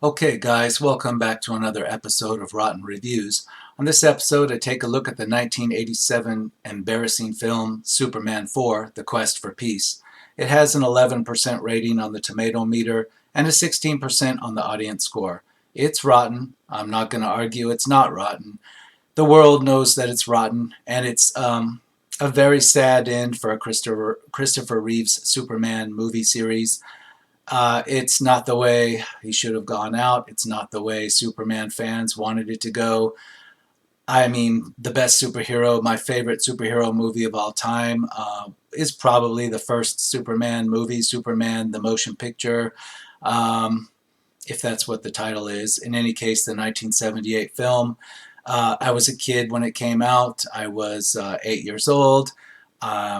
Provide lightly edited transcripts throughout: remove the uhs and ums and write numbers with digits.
Okay, guys, welcome back to another episode of Rotten Reviews. On this episode, I take a look at the 1987 embarrassing film Superman 4: The Quest for Peace. It has an 11% rating on the tomato meter and a 16% on the audience score. It's rotten. I'm not going to argue it's not rotten. The world knows that it's rotten, and it's a very sad end for a Christopher Reeves Superman movie series. It's not the way he should have gone out. It's not the way Superman fans wanted it to go. I mean, the best superhero, my favorite superhero movie of all time, is probably the first Superman movie, Superman the Motion Picture, um, if that's what the title is. In any case, the 1978 film. I was a kid when it came out. I was 8 years old.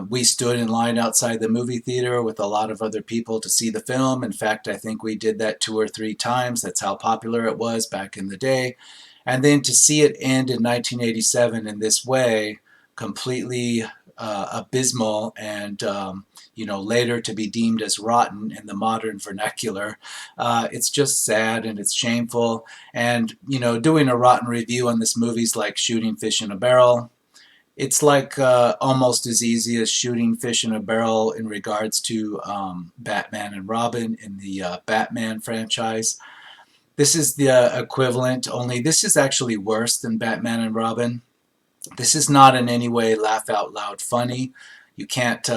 We stood in line outside the movie theater with a lot of other people to see the film. In fact, I think we did that 2 or 3 times. That's how popular it was back in the day. And then to see it end in 1987 in this way, completely abysmal, and later to be deemed as rotten in the modern vernacular, it's just sad and it's shameful. And doing a rotten review on this movie is like shooting fish in a barrel. It's like almost as easy as shooting fish in a barrel in regards to Batman and Robin in the Batman franchise. This is the equivalent, only this is actually worse than Batman and Robin. This is not in any way laugh out loud funny. You can't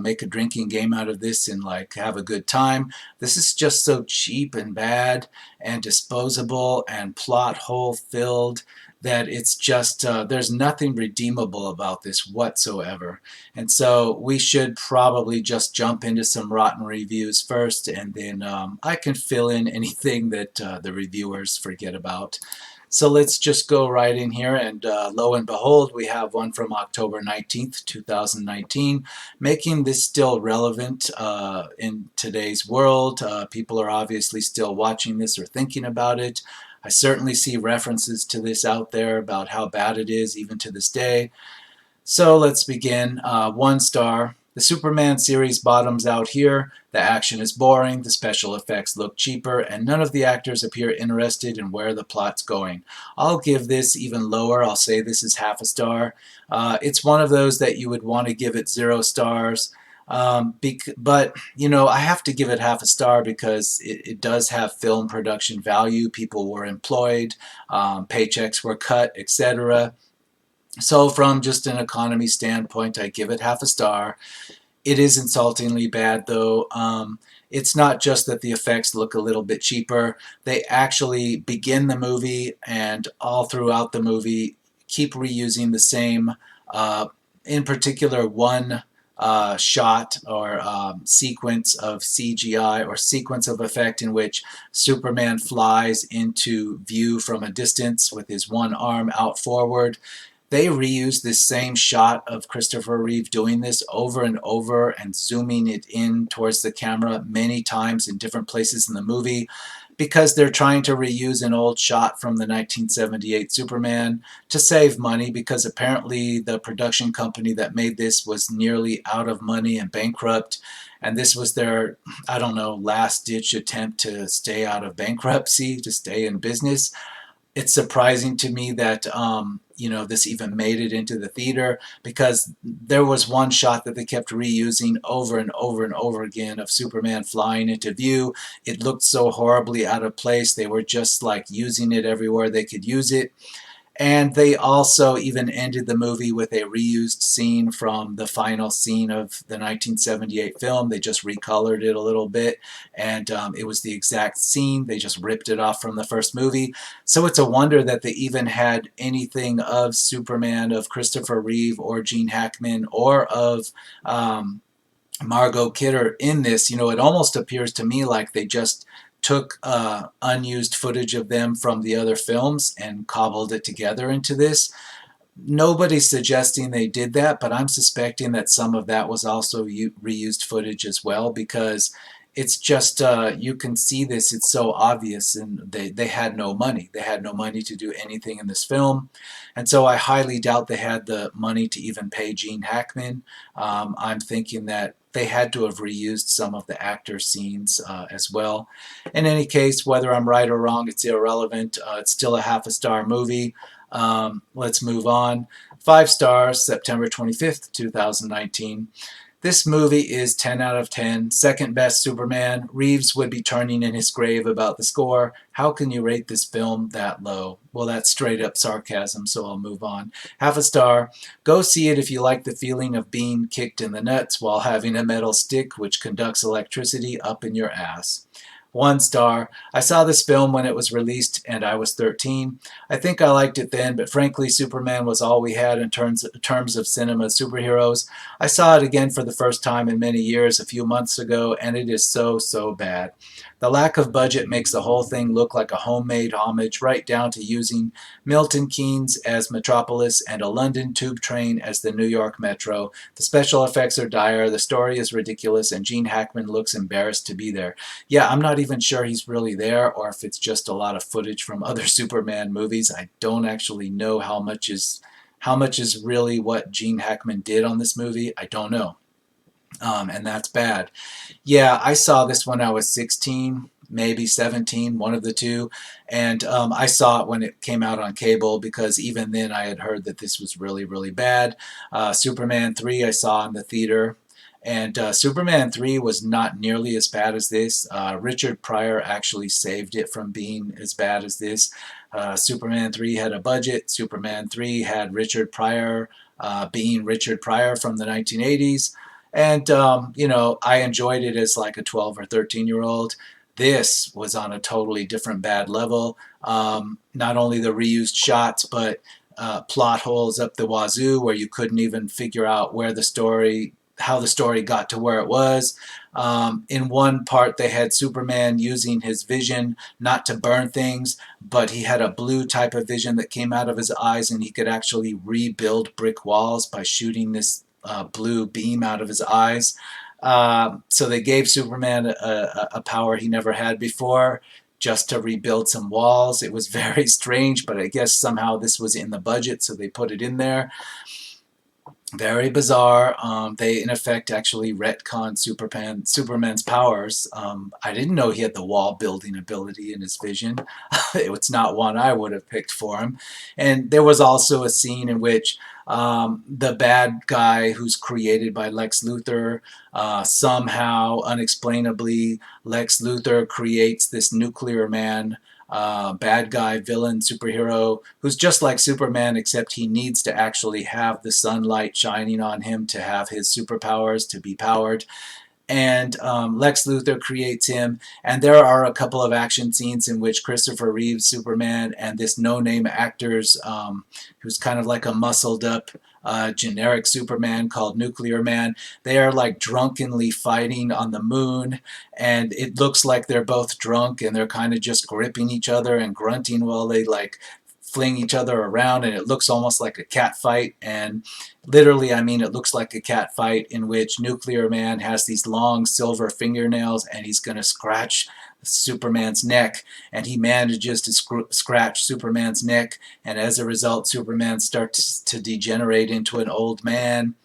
make a drinking game out of this and like have a good time. This is just so cheap and bad and disposable and plot hole filled that it's just there's nothing redeemable about this whatsoever. And so we should probably just jump into some rotten reviews first, and then I can fill in anything that the reviewers forget about. So let's just go right in here, and lo and behold, we have one from October 19th, 2019, making this still relevant in today's world. People are obviously still watching this or thinking about it. I certainly see references to this out there about how bad it is even to this day. So let's begin. 1 star. The Superman series bottoms out here. The action is boring, the special effects look cheaper, and none of the actors appear interested in where the plot's going. I'll give this even lower. I'll say this is half a star. It's one of those that you would want to give it 0 stars. But I have to give it half a star because it does have film production value. People were employed, paychecks were cut, etc. So from just an economy standpoint, I give it half a star. It is insultingly bad, though. It's not just that the effects look a little bit cheaper. They actually begin the movie and all throughout the movie keep reusing the same, in particular, one shot or sequence of CGI or sequence of effect in which Superman flies into view from a distance with his one arm out forward. They reused this same shot of Christopher Reeve doing this over and over and zooming it in towards the camera many times in different places in the movie because they're trying to reuse an old shot from the 1978 Superman to save money, because apparently the production company that made this was nearly out of money and bankrupt, and this was their, I don't know, last-ditch attempt to stay out of bankruptcy, to stay in business. It's surprising to me that this even made it into the theater, because there was one shot that they kept reusing over and over and over again of Superman flying into view. It looked so horribly out of place. They were just like using it everywhere they could use it. And they also even ended the movie with a reused scene from the final scene of the 1978 film. They just recolored it a little bit, and it was the exact scene. They just ripped it off from the first movie. So it's a wonder that they even had anything of Superman, of Christopher Reeve, or Gene Hackman, or of Margot Kidder in this. It almost appears to me like they just took unused footage of them from the other films and cobbled it together into this. Nobody's suggesting they did that, but I'm suspecting that some of that was also reused footage as well, because it's just, you can see this, it's so obvious, and they had no money. They had no money to do anything in this film, and so I highly doubt they had the money to even pay Gene Hackman. I'm thinking that they had to have reused some of the actor scenes as well. In any case, whether I'm right or wrong, it's irrelevant. It's still a half a star movie. Let's move on. 5 stars, September 25th, 2019. This movie is 10 out of 10. Second best Superman. Reeves would be turning in his grave about the score. How can you rate this film that low? Well, that's straight up sarcasm, so I'll move on. Half a star. Go see it if you like the feeling of being kicked in the nuts while having a metal stick which conducts electricity up in your ass. 1 star. I saw this film when it was released and I was 13. I think I liked it then, but frankly, Superman was all we had in terms of cinema superheroes. I saw it again for the first time in many years a few months ago, and it is so bad. The lack of budget makes the whole thing look like a homemade homage, right down to using Milton Keynes as Metropolis and a London tube train as the New York Metro. The special effects are dire, the story is ridiculous, and Gene Hackman looks embarrassed to be there. Yeah, I'm not even sure he's really there, or if it's just a lot of footage from other Superman movies. I don't actually know how much is really what Gene Hackman did on this movie. I don't know. And that's bad. Yeah, I saw this when I was 16, maybe 17, one of the two. And I saw it when it came out on cable because even then I had heard that this was really bad. Superman 3 I saw in the theater. And Superman 3 was not nearly as bad as this. Richard Pryor actually saved it from being as bad as this. Superman 3 had a budget. Superman 3 had Richard Pryor being Richard Pryor from the 1980s. And, I enjoyed it as like a 12 or 13-year-old. This was on a totally different bad level. Not only the reused shots, but plot holes up the wazoo where you couldn't even figure out how the story got to where it was. In one part, they had Superman using his vision not to burn things, but he had a blue type of vision that came out of his eyes, and he could actually rebuild brick walls by shooting this blue beam out of his eyes. So they gave Superman a power he never had before, just to rebuild some walls. It was very strange, but I guess somehow this was in the budget, so they put it in there. Very bizarre. They, in effect, actually retconned Superman's powers. I didn't know he had the wall building ability in his vision. It's not one I would have picked for him. And there was also a scene in which the bad guy who's created by Lex Luthor, somehow, unexplainably, Lex Luthor creates this nuclear man, bad guy, villain, superhero, who's just like Superman, except he needs to actually have the sunlight shining on him to have his superpowers, to be powered. And Lex Luthor creates him, and there are a couple of action scenes in which Christopher Reeve's Superman and this no-name actor's, who's kind of like a muscled-up generic Superman called Nuclear Man, they are like drunkenly fighting on the moon, and it looks like they're both drunk, and they're kind of just gripping each other and grunting while they like fling each other around, and it looks almost like a cat fight. And literally, I mean, it looks like a cat fight in which Nuclear Man has these long silver fingernails and he's going to scratch Superman's neck, and he manages to scratch Superman's neck, and as a result Superman starts to degenerate into an old man.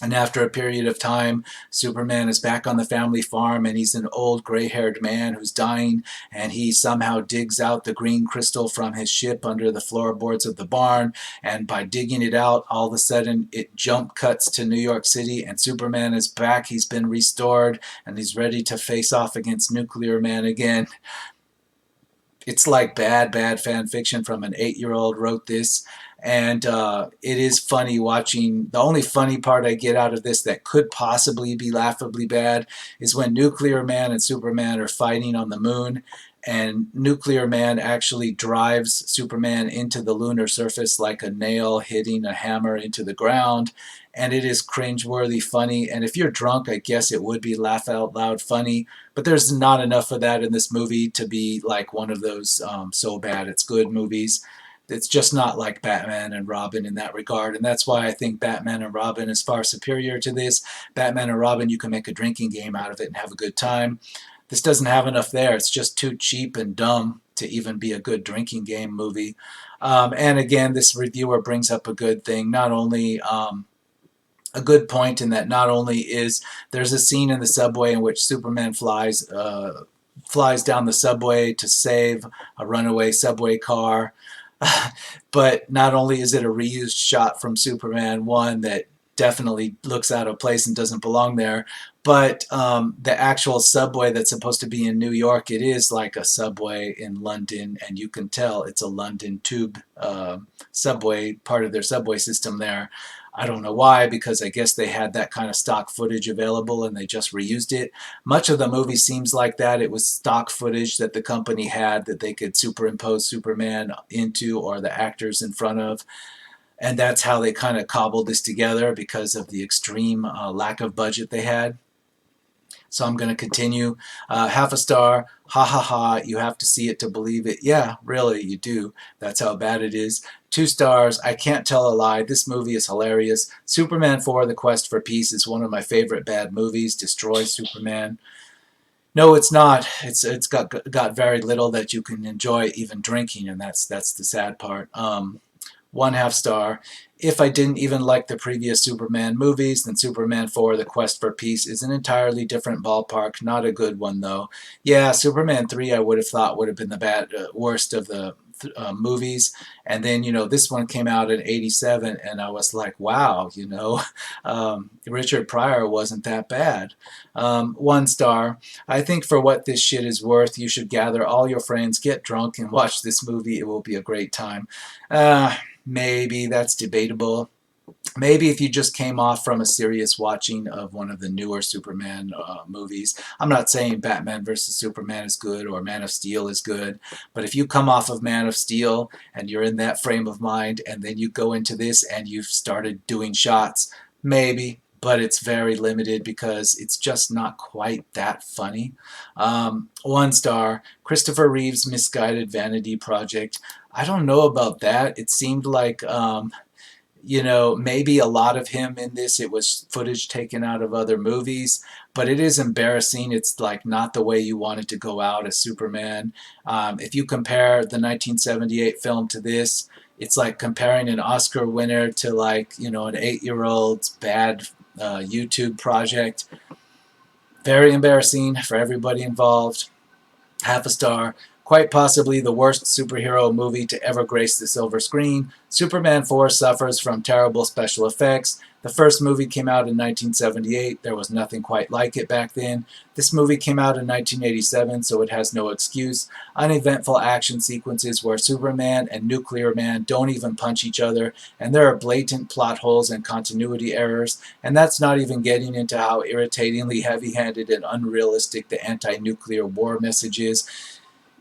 And after a period of time, Superman is back on the family farm, and he's an old gray-haired man who's dying, and he somehow digs out the green crystal from his ship under the floorboards of the barn, and by digging it out, all of a sudden it jump cuts to New York City, and Superman is back. He's been restored, and he's ready to face off against Nuclear Man again. It's like bad fan fiction from an 8-year-old wrote this. And it is funny watching. The only funny part I get out of this that could possibly be laughably bad is when Nuclear Man and Superman are fighting on the moon, and Nuclear Man actually drives Superman into the lunar surface like a nail hitting a hammer into the ground. And it is cringeworthy funny. And if you're drunk, I guess it would be laugh out loud funny. But there's not enough of that in this movie to be like one of those so bad it's good movies. It's just not like Batman and Robin in that regard, and that's why I think Batman and Robin is far superior to this. Batman and Robin, you can make a drinking game out of it and have a good time. This doesn't have enough there. It's just too cheap and dumb to even be a good drinking game movie. And again, this reviewer brings up a good thing. Not only a good point in that not only is there's a scene in the subway in which Superman flies down the subway to save a runaway subway car, but not only is it a reused shot from Superman 1 that definitely looks out of place and doesn't belong there, but the actual subway that's supposed to be in New York, it is like a subway in London, and you can tell it's a London tube subway, part of their subway system there. I don't know why, because I guess they had that kind of stock footage available and they just reused it. Much of the movie seems like that. It was stock footage that the company had that they could superimpose Superman into, or the actors in front of. And that's how they kind of cobbled this together because of the extreme lack of budget they had. So I'm going to continue. Half a star. Ha ha ha. You have to see it to believe it. Yeah, really, you do. That's how bad it is. 2 stars. I can't tell a lie. This movie is hilarious. Superman 4, The Quest for Peace is one of my favorite bad movies. Destroys Superman. No, it's not. It's got very little that you can enjoy even drinking, and that's the sad part. 1/2 star. If I didn't even like the previous Superman movies, then Superman 4, The Quest for Peace is an entirely different ballpark. Not a good one, though. Yeah, Superman 3 I would have thought would have been the worst of the movies. And then, this one came out in 87, and I was like, wow, Richard Pryor wasn't that bad. 1 star. I think for what this shit is worth, you should gather all your friends, get drunk, and watch this movie. It will be a great time. Maybe that's debatable. Maybe if you just came off from a serious watching of one of the newer Superman movies. I'm not saying Batman vs. Superman is good or Man of Steel is good, but if you come off of Man of Steel and you're in that frame of mind and then you go into this and you've started doing shots, maybe, but it's very limited because it's just not quite that funny. 1 star. Christopher Reeve's misguided vanity project. I don't know about that. It seemed like maybe a lot of him in this, it was footage taken out of other movies, but it is embarrassing. It's like not the way you wanted to go out as Superman. If you compare the 1978 film to this, it's like comparing an Oscar winner to like, an 8-year-old's bad YouTube project. Very embarrassing for everybody involved. 1/2 star. Quite possibly the worst superhero movie to ever grace the silver screen. Superman 4 suffers from terrible special effects. The first movie came out in 1978. There was nothing quite like it back then. This movie came out in 1987, so it has no excuse. Uneventful action sequences where Superman and Nuclear Man don't even punch each other, and there are blatant plot holes and continuity errors, and that's not even getting into how irritatingly heavy-handed and unrealistic the anti-nuclear war message is.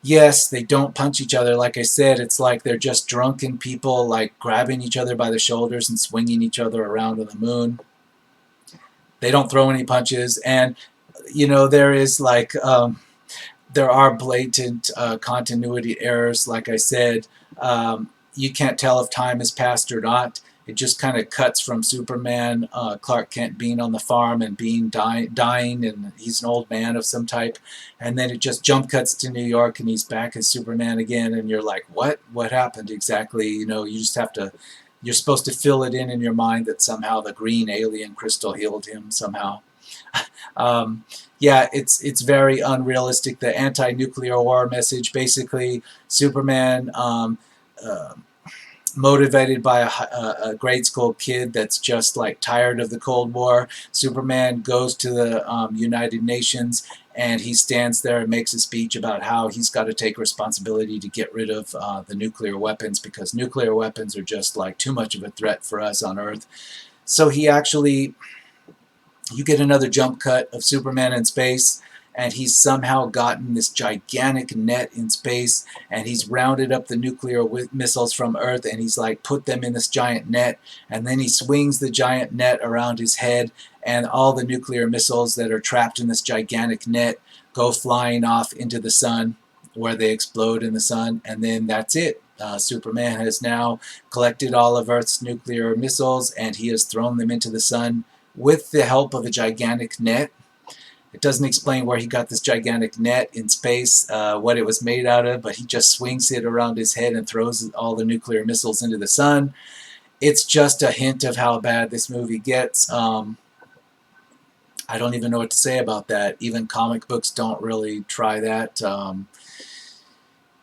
Yes, they don't punch each other. Like I said, it's like they're just drunken people like grabbing each other by the shoulders and swinging each other around on the moon. They don't throw any punches. And, there is like, there are blatant continuity errors. Like I said, you can't tell if time has passed or not. It just kind of cuts from Superman, Clark Kent being on the farm and being dying, and he's an old man of some type. And then it just jump cuts to New York, and he's back as Superman again. And you're like, what? What happened exactly? You just have to, you're supposed to fill it in your mind that somehow the green alien crystal healed him somehow. Yeah, it's very unrealistic. The anti-nuclear war message, basically, Superman, motivated by a grade school kid that's just like tired of the Cold War. Superman goes to the United Nations, and he stands there and makes a speech about how he's got to take responsibility to get rid of the nuclear weapons, because nuclear weapons are just like too much of a threat for us on Earth. So he actually, you get another jump cut of Superman in space, and he's somehow gotten this gigantic net in space, and he's rounded up the nuclear missiles from Earth, and he's like put them in this giant net, and then he swings the giant net around his head, and all the nuclear missiles that are trapped in this gigantic net go flying off into the sun, where they explode in the sun, and then that's it. Superman has now collected all of Earth's nuclear missiles, and he has thrown them into the sun with the help of a gigantic net. It doesn't explain where he got this gigantic net in space, what it was made out of, but he just swings it around his head and throws all the nuclear missiles into the sun. it's just a hint of how bad this movie gets. I don't even know what to say about that. Even comic books don't really try that.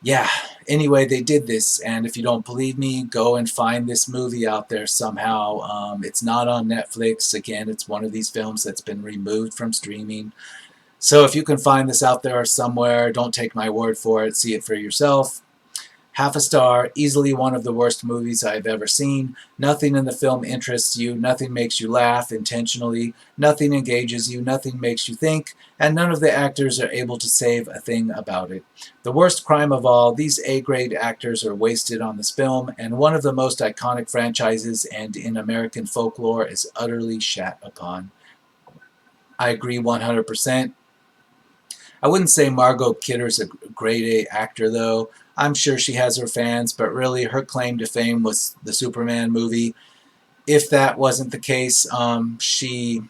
Yeah, anyway, they did this, and if you don't believe me, go and find this movie out there somehow. It's not on Netflix. Again, it's one of these films that's been removed from streaming. So if you can find this out there somewhere, don't take my word for it. See it for yourself. Half a star, easily one of the worst movies I've ever seen. Nothing in the film interests you, nothing makes you laugh intentionally, nothing engages you, nothing makes you think, and none of the actors are able to save a thing about it. The worst crime of all, these A-grade actors are wasted on this film, and one of the most iconic franchises and in American folklore is utterly shat upon. I agree 100%. I wouldn't say Margot Kidder's a grade A actor, though. I'm sure she has her fans, but really her claim to fame was the Superman movie. If that wasn't the case, she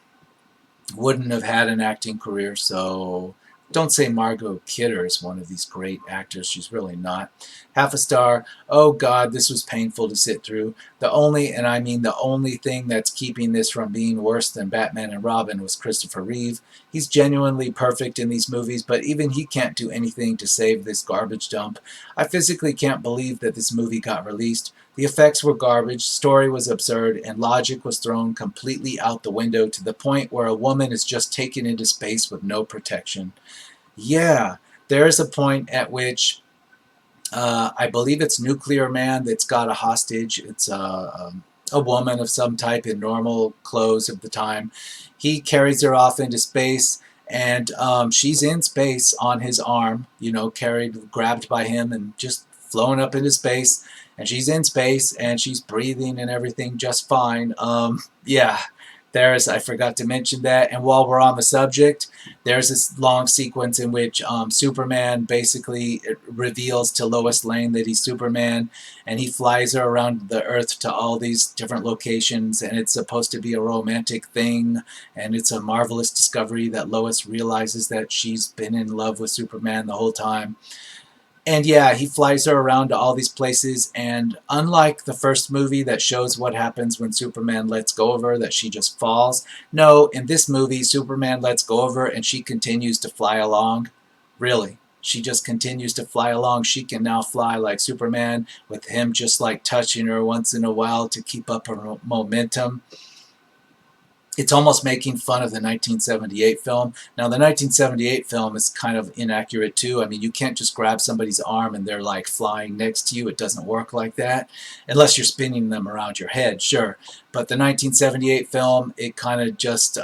wouldn't have had an acting career. So don't say Margot Kidder is one of these great actors. She's really not. Half a star. Oh God, this was painful to sit through. The only, and I mean the only thing that's keeping this from being worse than Batman and Robin was Christopher Reeve. He's genuinely perfect in these movies, but even he can't do anything to save this garbage dump. I physically can't believe that this movie got released. The effects were garbage, story was absurd, and logic was thrown completely out the window to the point where a woman is just taken into space with no protection. Yeah, there is a point at which I believe it's Nuclear Man that's got a hostage. It's a woman of some type in normal clothes of the time. He carries her off into space, and she's in space on his arm, you know, grabbed by him, and just flown up into space. And she's in space, and she's breathing and everything just fine. Yeah, I forgot to mention that. And while we're on the subject, there's this long sequence in which Superman basically reveals to Lois Lane that he's Superman, and he flies her around the Earth to all these different locations, and it's supposed to be a romantic thing, and it's a marvelous discovery that Lois realizes that she's been in love with Superman the whole time. And yeah, he flies her around to all these places, and unlike the first movie that shows what happens when Superman lets go of her, that she just falls, no, in this movie, Superman lets go of her and she continues to fly along. Really. She just continues to fly along. She can now fly like Superman, with him just like touching her once in a while to keep up her momentum. It's almost making fun of the 1978 film. Now, the 1978 film is kind of inaccurate too. I mean, you can't just grab somebody's arm and they're like flying next to you. It doesn't work like that, unless you're spinning them around your head, sure. But the 1978 film, it kind of just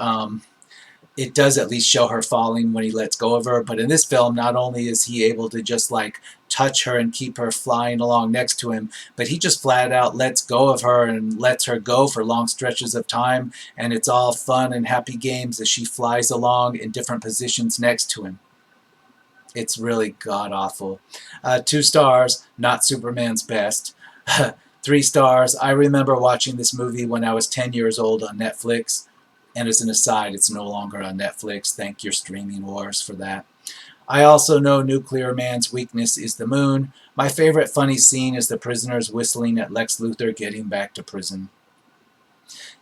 it does at least show her falling when he lets go of her. But in this film, not only is he able to just like touch her and keep her flying along next to him, but he just flat out lets go of her and lets her go for long stretches of time. And it's all fun and happy games as she flies along in different positions next to him. It's really god awful. 2 stars, not Superman's best. 3 stars, I remember watching this movie when I was 10 years old on Netflix. And as an aside, it's no longer on Netflix. Thank your streaming wars for that. I also know Nuclear Man's weakness is the moon. My favorite funny scene is the prisoners whistling at Lex Luthor getting back to prison.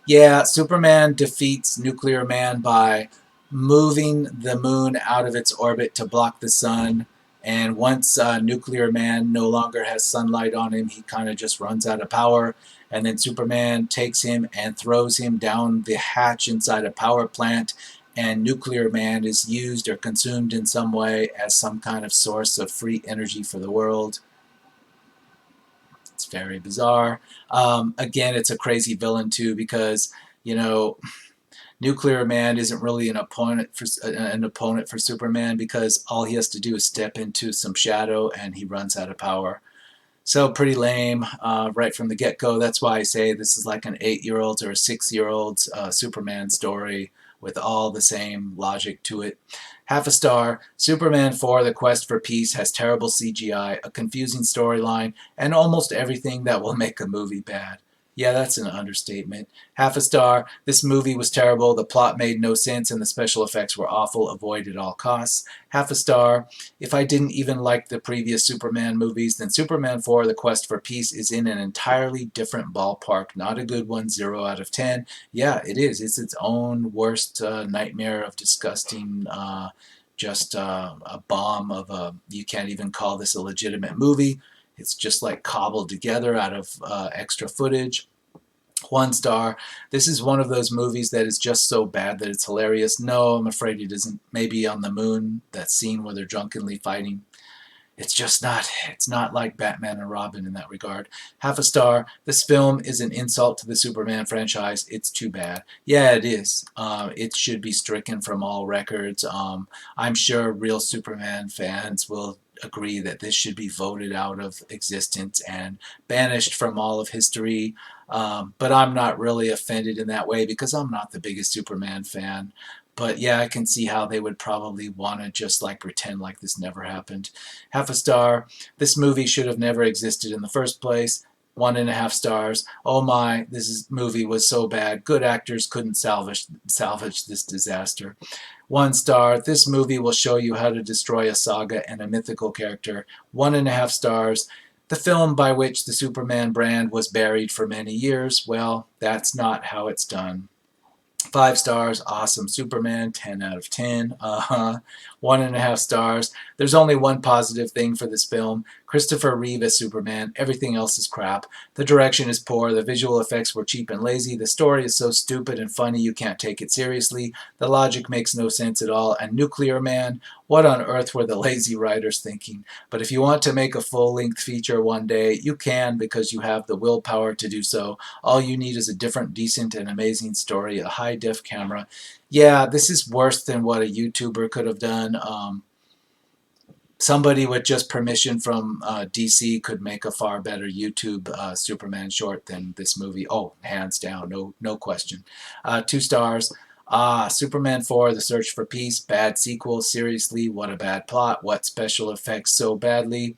Yeah, Superman defeats Nuclear Man by moving the moon out of its orbit to block the sun. And once Nuclear Man no longer has sunlight on him, he kind of just runs out of power. And then Superman takes him and throws him down the hatch inside a power plant. And Nuclear Man is used or consumed in some way as some kind of source of free energy for the world. It's very bizarre. Again, it's a crazy villain too, because, you know, Nuclear Man isn't really an opponent for Superman, because all he has to do is step into some shadow and he runs out of power. So pretty lame right from the get-go. That's why I say this is like an 8-year-old's or a 6-year-old's Superman story with all the same logic to it. Half a star. Superman 4, The Quest for Peace has terrible CGI, a confusing storyline, and almost everything that will make a movie bad. Yeah, that's an understatement. Half a star. This movie was terrible. The plot made no sense and the special effects were awful. Avoid at all costs. Half a star. If I didn't even like the previous Superman movies, then Superman 4, The Quest for Peace is in an entirely different ballpark. Not a good one. 0 out of 10. Yeah, it is. It's its own worst nightmare of disgusting, just a bomb of a, you can't even call this a legitimate movie. It's just like cobbled together out of extra footage. 1 star. This is one of those movies that is just so bad that it's hilarious. No, I'm afraid it isn't. Maybe on the moon, that scene where they're drunkenly fighting. It's not like Batman and Robin in that regard. Half a star. This film is an insult to the Superman franchise. It's too bad. Yeah, it is. It should be stricken from all records. I'm sure real Superman fans will agree that this should be voted out of existence and banished from all of history. But I'm not really offended in that way because I'm not the biggest Superman fan. But yeah, I can see how they would probably want to just like pretend like this never happened. Half a star. This movie should have never existed in the first place. 1.5 stars. Oh my, movie was so bad. Good actors couldn't salvage this disaster. 1 star. This movie will show you how to destroy a saga and a mythical character. 1.5 stars. The film by which the Superman brand was buried for many years. Well, that's not how it's done. 5 stars, awesome Superman, 10 out of 10. 1.5 stars. There's only one positive thing for this film. Christopher Reeve as Superman. Everything else is crap. The direction is poor. The visual effects were cheap and lazy. The story is so stupid and funny you can't take it seriously. The logic makes no sense at all. And Nuclear Man, what on earth were the lazy writers thinking? But if you want to make a full-length feature one day, you can because you have the willpower to do so. All you need is a different, decent, and amazing story, a high-def camera. Yeah, this is worse than what a YouTuber could have done. Somebody with just permission from DC could make a far better YouTube Superman short than this movie. Oh, hands down, no question. 2 stars. Superman 4, The Search for Peace, bad sequel. Seriously, what a bad plot. What special effects so badly.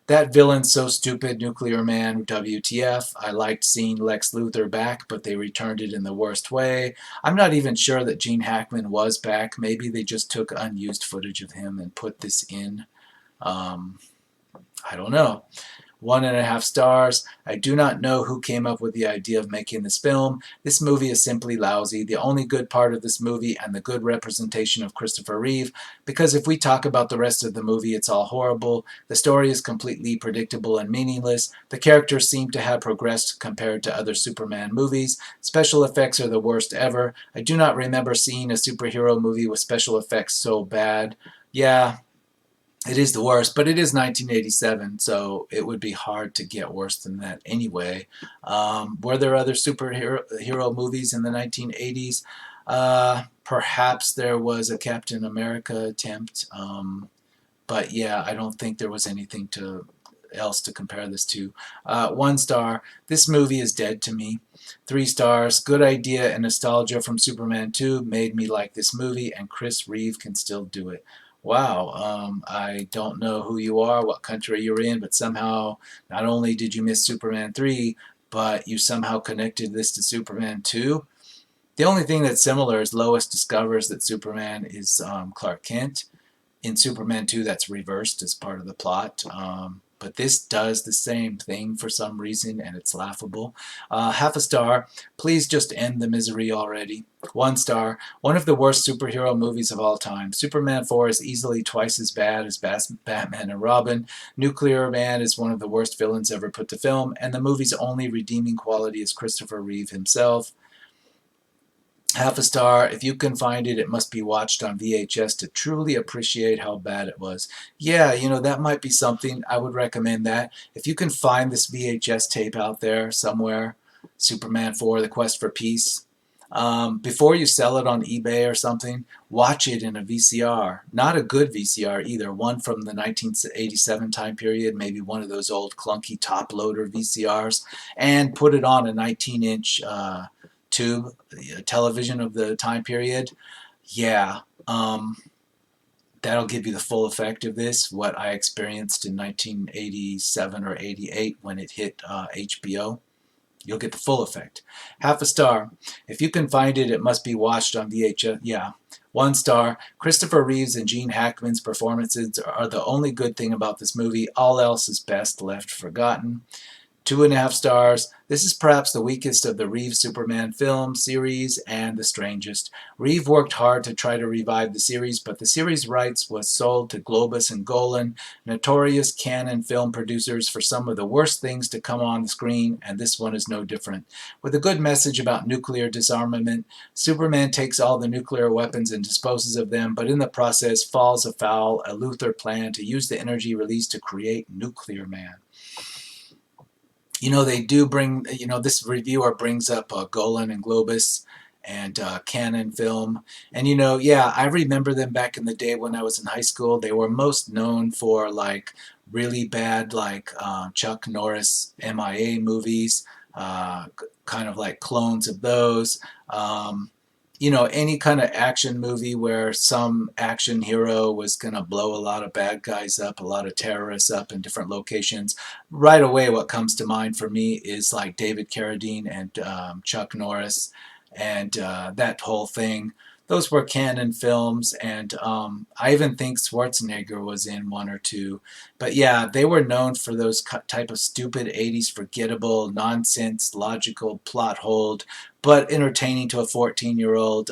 That villain's so stupid, Nuclear Man, WTF. I liked seeing Lex Luthor back, but they returned it in the worst way. I'm not even sure that Gene Hackman was back. Maybe they just took unused footage of him and put this in. I don't know. 1.5 stars. I do not know who came up with the idea of making this film. This movie is simply lousy. The only good part of this movie and the good representation of Christopher Reeve, because if we talk about the rest of the movie, it's all horrible. The story is completely predictable and meaningless. The characters seem to have progressed compared to other Superman movies. Special effects are the worst ever. I do not remember seeing a superhero movie with special effects so bad. Yeah, it is the worst, but it is 1987, so it would be hard to get worse than that anyway. Were there other superhero movies in the 1980s? Perhaps there was a Captain America attempt, but yeah, I don't think there was anything else to compare this to. 1 star. This movie is dead to me. 3 stars. Good idea and nostalgia from Superman 2 made me like this movie, and Chris Reeve can still do it. Wow, I don't know who you are, what country you're in, but somehow not only did you miss Superman 3, but you somehow connected this to Superman 2. The only thing that's similar is Lois discovers that Superman is Clark Kent. In Superman 2, that's reversed as part of the plot. But this does the same thing for some reason, and it's laughable. 0.5 star. Please just end the misery already. 1 star. One of the worst superhero movies of all time. Superman 4 is easily twice as bad as Batman and Robin. Nuclear Man is one of the worst villains ever put to film, and the movie's only redeeming quality is Christopher Reeve himself. 0.5 star. If you can find it, it must be watched on VHS to truly appreciate how bad it was. Yeah, that might be something. I would recommend that. If you can find this VHS tape out there somewhere, Superman 4, The Quest for Peace, before you sell it on eBay or something, watch it in a VCR. Not a good VCR either. One from the 1987 time period, maybe one of those old clunky top loader VCRs, and put it on a 19-inch tube, television of the time period. Yeah, that'll give you the full effect of this, what I experienced in 1987 or 88 when it hit HBO. You'll get the full effect. Half a star. If you can find it, it must be watched on VHS. Yeah. 1 star. Christopher Reeves and Gene Hackman's performances are the only good thing about this movie. All else is best left forgotten. 2.5 stars. This is perhaps the weakest of the Reeves Superman film series and the strangest. Reeve worked hard to try to revive the series, but the series rights was sold to Globus and Golan, notorious Cannon film producers, for some of the worst things to come on the screen, and this one is no different. With a good message about nuclear disarmament, Superman takes all the nuclear weapons and disposes of them, but in the process falls afoul a Luthor plan to use the energy released to create Nuclear Man. They do bring, this reviewer brings up Golan and Globus and Cannon Film. And, yeah, I remember them back in the day when I was in high school. They were most known for, like, really bad, like, Chuck Norris MIA movies, kind of like clones of those. Any kind of action movie where some action hero was going to blow a lot of bad guys up, a lot of terrorists up in different locations. Right away, what comes to mind for me is like David Carradine and Chuck Norris and that whole thing. Those were Cannon films, and I even think Schwarzenegger was in one or two. But yeah, they were known for those type of stupid 80s forgettable, nonsense, logical plot hold, but entertaining to a 14-year-old,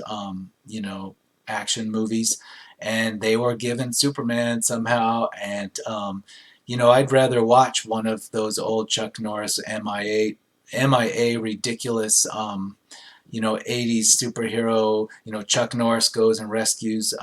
action movies. And they were given Superman somehow, and I'd rather watch one of those old Chuck Norris MIA ridiculous 80s superhero. Chuck Norris goes and rescues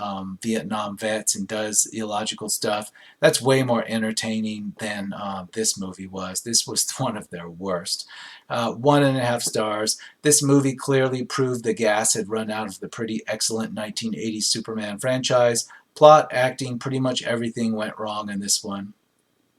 Vietnam vets and does illogical stuff. That's way more entertaining than this movie was. This was one of their worst. 1.5 stars. This movie clearly proved the gas had run out of the pretty excellent 1980s Superman franchise. Plot, acting, pretty much everything went wrong in this one.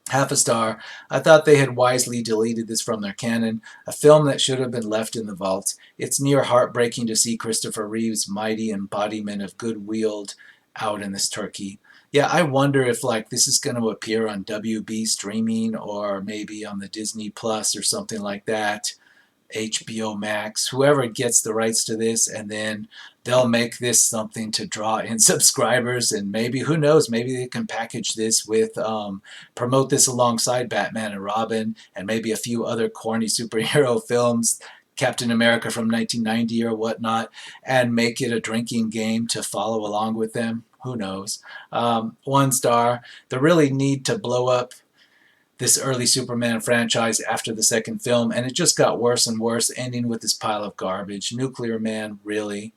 Half a star. I thought they had wisely deleted this from their canon, a film that should have been left in the vault. It's near heartbreaking to see Christopher Reeve's mighty embodiment of good wheeled out in this turkey. Yeah, I wonder if this is going to appear on WB streaming or maybe on the Disney Plus or something like that. HBO Max, whoever gets the rights to this, and then they'll make this something to draw in subscribers, and maybe, who knows, maybe they can package this with, promote this alongside Batman and Robin, and maybe a few other corny superhero films, Captain America from 1990 or whatnot, and make it a drinking game to follow along with them. Who knows? 1 star. The really need to blow up this early Superman franchise after the second film, and it just got worse and worse, ending with this pile of garbage. Nuclear Man, really?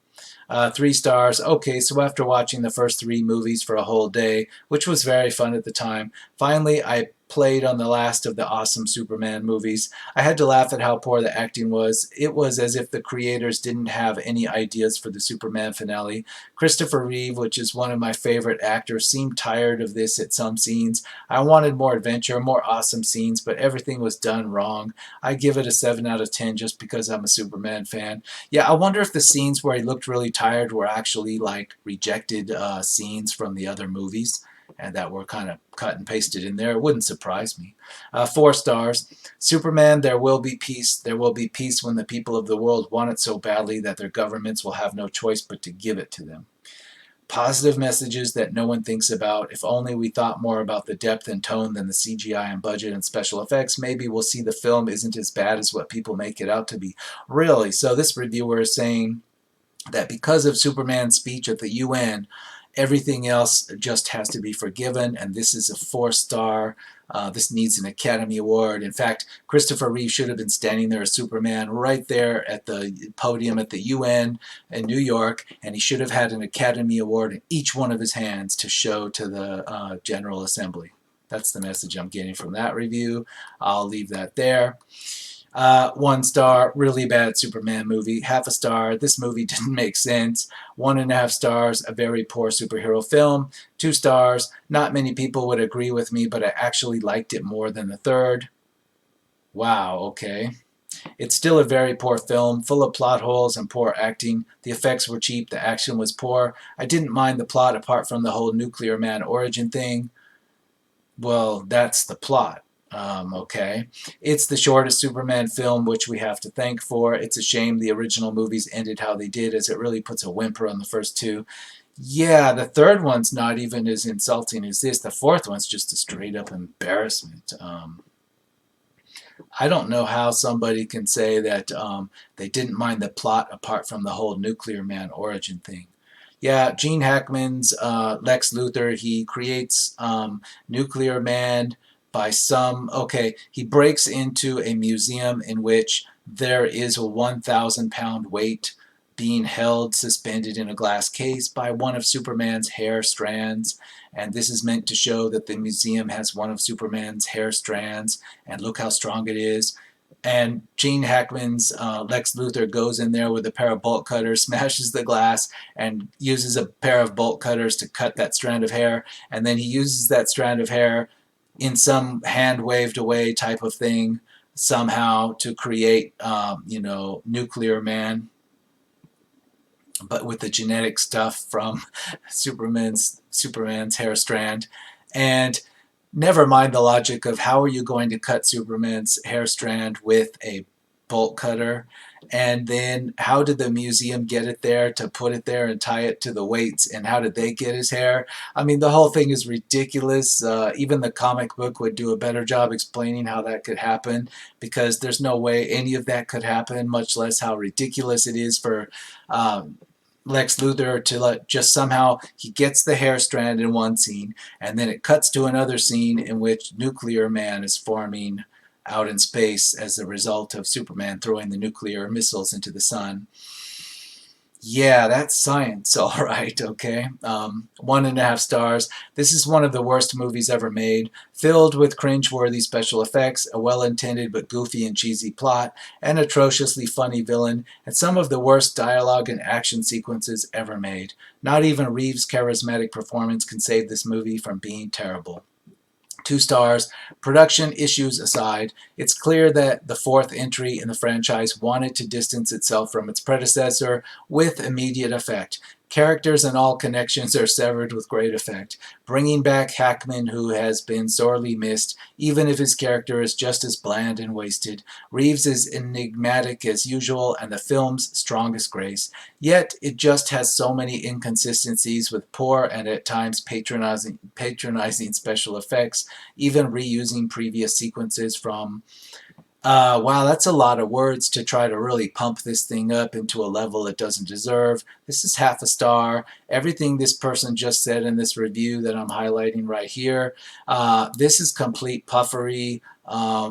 3 stars. Okay, so after watching the first 3 movies for a whole day, which was very fun at the time, finally I played on the last of the awesome Superman movies. I had to laugh at how poor the acting was. It was as if the creators didn't have any ideas for the Superman finale. Christopher Reeve, which is one of my favorite actors, seemed tired of this at some scenes. I wanted more adventure, more awesome scenes, but everything was done wrong. I give it a 7 out of 10 just because I'm a Superman fan. Yeah, I wonder if the scenes where he looked really tired were actually rejected scenes from the other movies, and that were kind of cut and pasted in there. It wouldn't surprise me. 4 stars. Superman, there will be peace. There will be peace when the people of the world want it so badly that their governments will have no choice but to give it to them. Positive messages that no one thinks about. If only we thought more about the depth and tone than the CGI and budget and special effects, maybe we'll see the film isn't as bad as what people make it out to be. Really? So this reviewer is saying that because of Superman's speech at the UN, everything else just has to be forgiven, and this is a 4-star. This needs an Academy Award. In fact, Christopher Reeve should have been standing there as Superman right there at the podium at the UN in New York, and he should have had an Academy Award in each one of his hands to show to the General Assembly. That's the message I'm getting from that review. I'll leave that there. 1 star, really bad Superman movie. Half a star, this movie didn't make sense. 1.5 stars, a very poor superhero film. 2 stars, not many people would agree with me, but I actually liked it more than the third. Wow, okay. It's still a very poor film, full of plot holes and poor acting. The effects were cheap, the action was poor. I didn't mind the plot apart from the whole Nuclear Man origin thing. Well, that's the plot. Okay. It's the shortest Superman film, which we have to thank for. It's a shame the original movies ended how they did, as it really puts a whimper on the first two. Yeah, the third one's not even as insulting as this. The fourth one's just a straight up embarrassment. I don't know how somebody can say that they didn't mind the plot apart from the whole Nuclear Man origin thing. Yeah, Gene Hackman's Lex Luthor, he creates Nuclear Man by some. Okay, he breaks into a museum in which there is a 1,000-pound weight being held suspended in a glass case by one of Superman's hair strands. And this is meant to show that the museum has one of Superman's hair strands, and look how strong it is. And Gene Hackman's Lex Luthor goes in there with a pair of bolt cutters, smashes the glass, and uses a pair of bolt cutters to cut that strand of hair. And then he uses that strand of hair in some hand waved away type of thing somehow to create, Nuclear Man, but with the genetic stuff from Superman's hair strand. And never mind the logic of how are you going to cut Superman's hair strand with a bolt cutter, and then how did the museum get it there to put it there and tie it to the weights, and how did they get his hair? I mean, the whole thing is ridiculous. Even the comic book would do a better job explaining how that could happen, because there's no way any of that could happen, much less how ridiculous it is for Lex Luthor to just somehow he gets the hair strand in one scene, and then it cuts to another scene in which Nuclear Man is forming out in space as a result of Superman throwing the nuclear missiles into the sun. Yeah, that's science, all right, okay. 1.5 stars. This is one of the worst movies ever made, filled with cringe-worthy special effects, a well-intended but goofy and cheesy plot, an atrociously funny villain, and some of the worst dialogue and action sequences ever made. Not even Reeves' charismatic performance can save this movie from being terrible. 2 stars. Production issues aside, it's clear that the fourth entry in the franchise wanted to distance itself from its predecessor with immediate effect. Characters and all connections are severed with great effect, bringing back Hackman, who has been sorely missed, even if his character is just as bland and wasted. Reeves is enigmatic as usual, and the film's strongest grace. Yet, it just has so many inconsistencies with poor and at times patronizing special effects, even reusing previous sequences from. Wow, that's a lot of words to try to really pump this thing up into a level it doesn't deserve. This is 0.5 star. Everything this person just said in this review that I'm highlighting right here, this is complete puffery.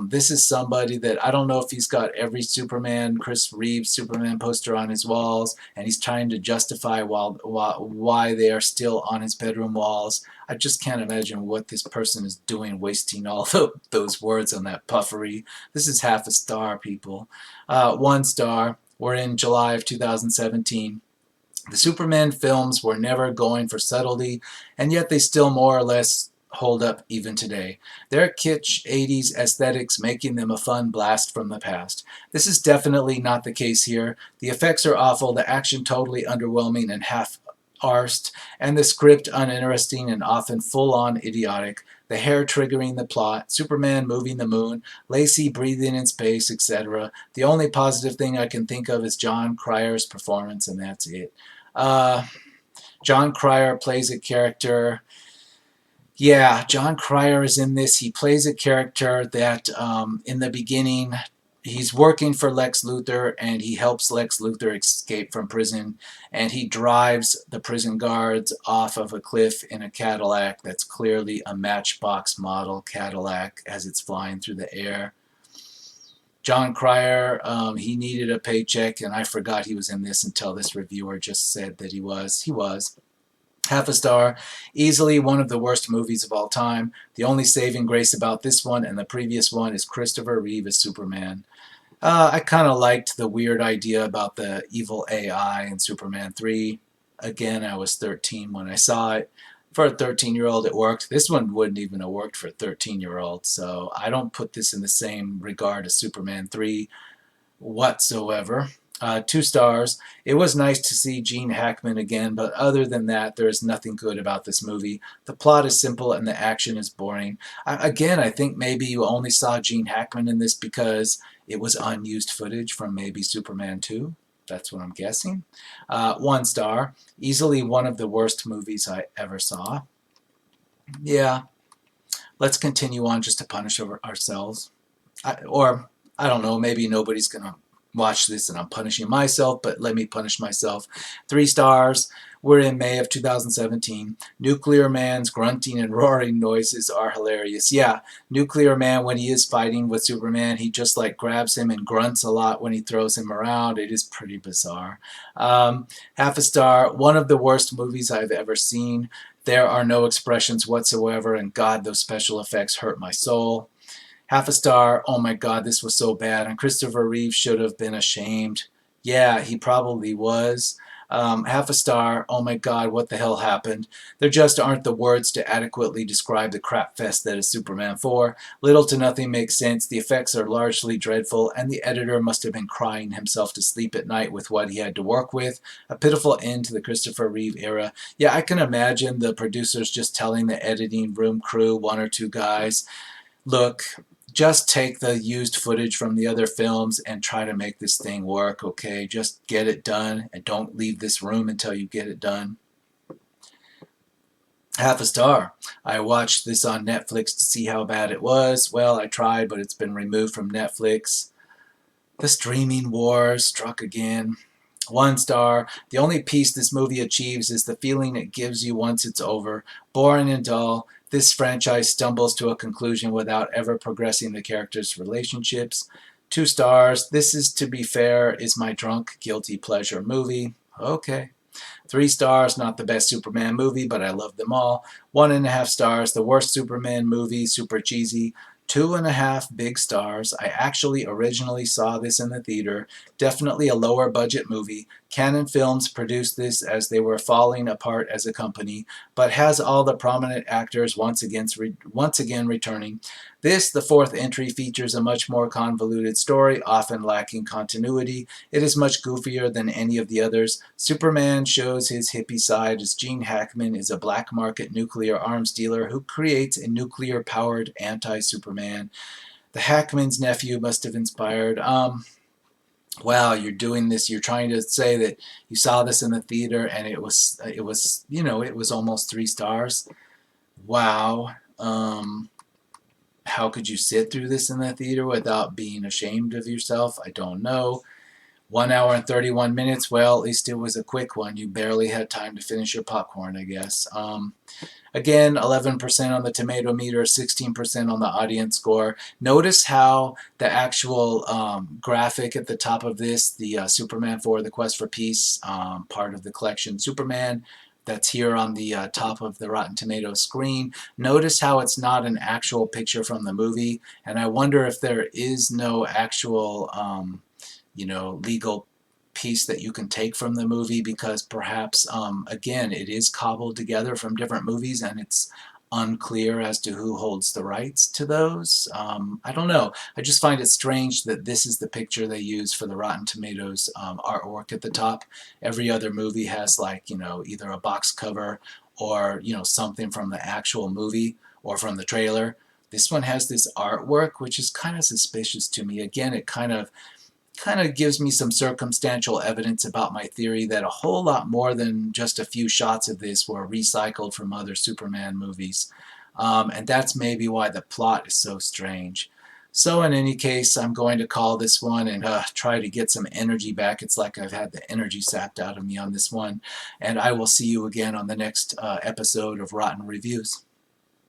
This is somebody that I don't know if he's got every Superman, Chris Reeves Superman poster on his walls, and he's trying to justify why they are still on his bedroom walls. I just can't imagine what this person is doing, wasting all those words on that puffery. This is 0.5 star, people. 1 star. We're in July of 2017. The Superman films were never going for subtlety, and yet they still more or less hold up even today. Their kitsch 80s aesthetics making them a fun blast from the past. This is definitely not the case here. The effects are awful, the action totally underwhelming and half-arsed, and the script uninteresting and often full-on idiotic. The hair triggering the plot, Superman moving the moon, Lacey breathing in space, etc. The only positive thing I can think of is Jon Cryer's performance, and that's it. Jon Cryer plays a character. Yeah, Jon Cryer is in this. He plays a character that in the beginning he's working for Lex Luthor, and he helps Lex Luthor escape from prison, and he drives the prison guards off of a cliff in a Cadillac that's clearly a Matchbox model Cadillac as it's flying through the air. Jon Cryer, he needed a paycheck, and I forgot he was in this until this reviewer just said that he was. He was. 0.5 star. Easily one of the worst movies of all time. The only saving grace about this one and the previous one is Christopher Reeve as Superman. I kind of liked the weird idea about the evil AI in Superman 3. Again, I was 13 when I saw it. For a 13-year-old, it worked. This one wouldn't even have worked for a 13-year-old, so I don't put this in the same regard as Superman 3 whatsoever. 2 stars. It was nice to see Gene Hackman again, but other than that, there is nothing good about this movie. The plot is simple and the action is boring. Again, I think maybe you only saw Gene Hackman in this because it was unused footage from maybe Superman 2. That's what I'm guessing. 1 star. Easily one of the worst movies I ever saw. Yeah, let's continue on just to punish ourselves. Or, I don't know, maybe nobody's going to watch this and I'm punishing myself, but let me punish myself. 3 stars. We're in May of 2017. Nuclear Man's grunting and roaring noises are hilarious. Yeah, Nuclear Man, when he is fighting with Superman, he just like grabs him and grunts a lot when he throws him around. It is pretty bizarre. 1/2 star. One of the worst movies I've ever seen. There are no expressions whatsoever, and God, those special effects hurt my soul. 1/2 star. Oh my God, this was so bad, and Christopher Reeve should have been ashamed. Yeah, he probably was. 1/2 star. Oh my God, what the hell happened? There just aren't the words to adequately describe the crap fest that is Superman 4. Little to nothing makes sense. The effects are largely dreadful, and the editor must have been crying himself to sleep at night with what he had to work with. A pitiful end to the Christopher Reeve era. Yeah, I can imagine the producers just telling the editing room crew, 1 or 2 guys, look, just take the used footage from the other films and try to make this thing work, okay? Just get it done and don't leave this room until you get it done. 1/2 star. I watched this on Netflix to see how bad it was. Well, I tried, but it's been removed from Netflix. The streaming wars struck again. 1 star. The only peace this movie achieves is the feeling it gives you once it's over. Boring and dull. This franchise stumbles to a conclusion without ever progressing the characters' relationships. 2 stars. This is, to be fair, is my drunk guilty pleasure movie. Okay. 3 stars. Not the best Superman movie, but I love them all. 1.5 stars. The worst Superman movie, super cheesy. 2.5 big stars. I actually originally saw this in the theater. Definitely a lower budget movie. Canon Films produced this as they were falling apart as a company, but has all the prominent actors once again returning. This, the fourth entry, features a much more convoluted story, often lacking continuity. It is much goofier than any of the others. Superman shows his hippie side as Gene Hackman is a black market nuclear arms dealer who creates a nuclear-powered anti-Superman. The Hackman's nephew must have inspired. Wow, you're doing this. You're trying to say that you saw this in the theater and it was it was almost 3 stars. Wow. How could you sit through this in the theater without being ashamed of yourself? I don't know. 1 hour and 31 minutes. Well, at least it was a quick one. You barely had time to finish your popcorn, I guess. Again, 11% on the tomato meter, 16% on the audience score. Notice how the actual graphic at the top of this, the Superman 4, The Quest for Peace, part of the collection Superman, that's here on the top of the Rotten Tomatoes screen. Notice how it's not an actual picture from the movie, and I wonder if there is no actual, legal piece that you can take from the movie because perhaps, again, it is cobbled together from different movies and it's unclear as to who holds the rights to those. I don't know. I just find it strange that this is the picture they use for the Rotten Tomatoes artwork at the top. Every other movie has either a box cover or something from the actual movie or from the trailer. This one has this artwork, which is kind of suspicious to me. Again, it kind of gives me some circumstantial evidence about my theory that a whole lot more than just a few shots of this were recycled from other Superman movies. And that's maybe why the plot is so strange. So in any case, I'm going to call this one and try to get some energy back. It's like I've had the energy sapped out of me on this one. And I will see you again on the next episode of Rotten Reviews.